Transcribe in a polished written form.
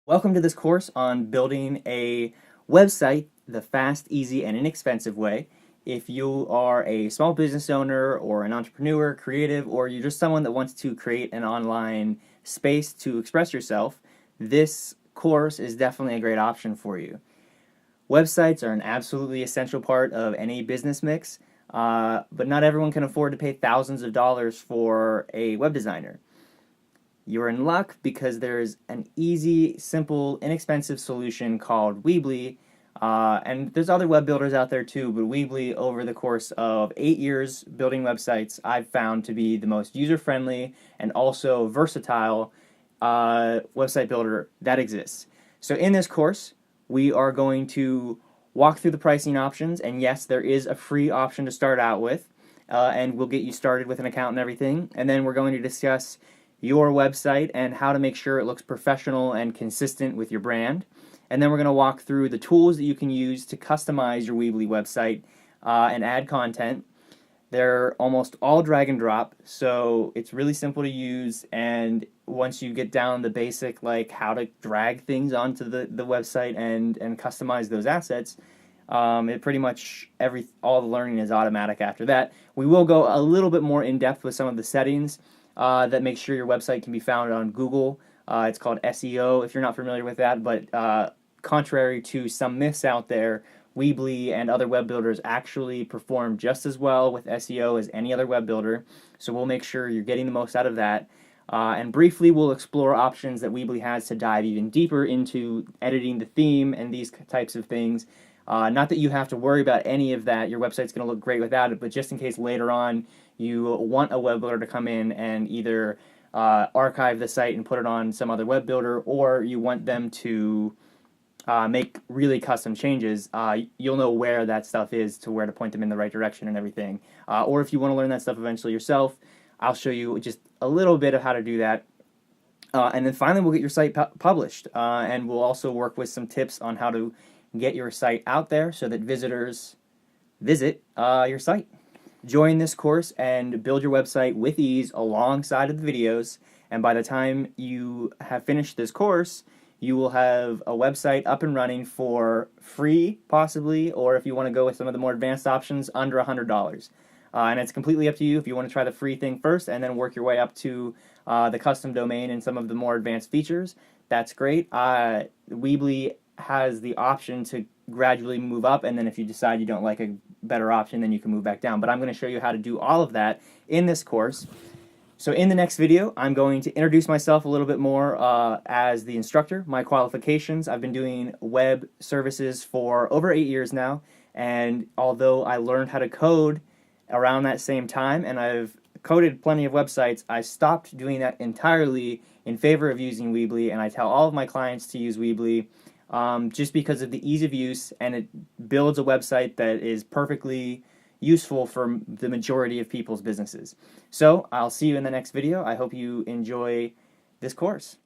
Welcome to this course on building a website the fast, easy, and inexpensive way. If you are a small business owner or an entrepreneur, creative, or you're just someone that wants to create an online space to express yourself, this course is definitely a great option for you. Websites are an absolutely essential part of any business mix, but not everyone can afford to pay thousands of dollars for a web designer. You're in luck because there's an easy, simple, inexpensive solution called Weebly, and there's other web builders out there too, but Weebly, over the course of 8 years building websites, I've found to be the most user-friendly and also versatile website builder that exists. So in this course, we are going to walk through the pricing options, and yes, there is a free option to start out with, and we'll get you started with an account and everything, and then we're going to discuss your website and how to make sure it looks professional and consistent with your brand. And then we're going to walk through the tools that you can use to customize your Weebly website and add content. They're almost all drag and drop, so it's really simple to use, and once you get down the basic, like how to drag things onto the website and customize those assets, it pretty much all the learning is automatic after that. We will go a little bit more in depth with some of the settings that make sure your website can be found on Google. It's called SEO, if you're not familiar with that, but contrary to some myths out there, Weebly and other web builders actually perform just as well with SEO as any other web builder, so we'll make sure you're getting the most out of that. And briefly, we'll explore options that Weebly has to dive even deeper into editing the theme and these types of things. Not that you have to worry about any of that, your website's going to look great without it, but just in case later on you want a web builder to come in and either archive the site and put it on some other web builder, or you want them to make really custom changes, you'll know where that stuff is, to where to point them in the right direction and everything. Or if you want to learn that stuff eventually yourself, I'll show you just a little bit of how to do that. And then finally, we'll get your site published, and we'll also work with some tips on how to get your site out there so that visitors visit your site. Join this course and build your website with ease alongside of the videos, and by the time you have finished this course, you will have a website up and running for free, possibly, or if you want to go with some of the more advanced options, under $100. And it's completely up to you if you want to try the free thing first and then work your way up to the custom domain and some of the more advanced features. That's great. Weebly has the option to gradually move up, and then if you decide you don't like a better option, then you can move back down. But I'm going to show you how to do all of that in this course. So in the next video, I'm going to introduce myself a little bit more as the instructor, my qualifications. I've been doing web services for over 8 years now, and although I learned how to code around that same time, and I've coded plenty of websites, I stopped doing that entirely in favor of using Weebly, and I tell all of my clients to use Weebly just because of the ease of use, and it builds a website that is perfectly useful for the majority of people's businesses. So I'll see you in the next video. I hope you enjoy this course.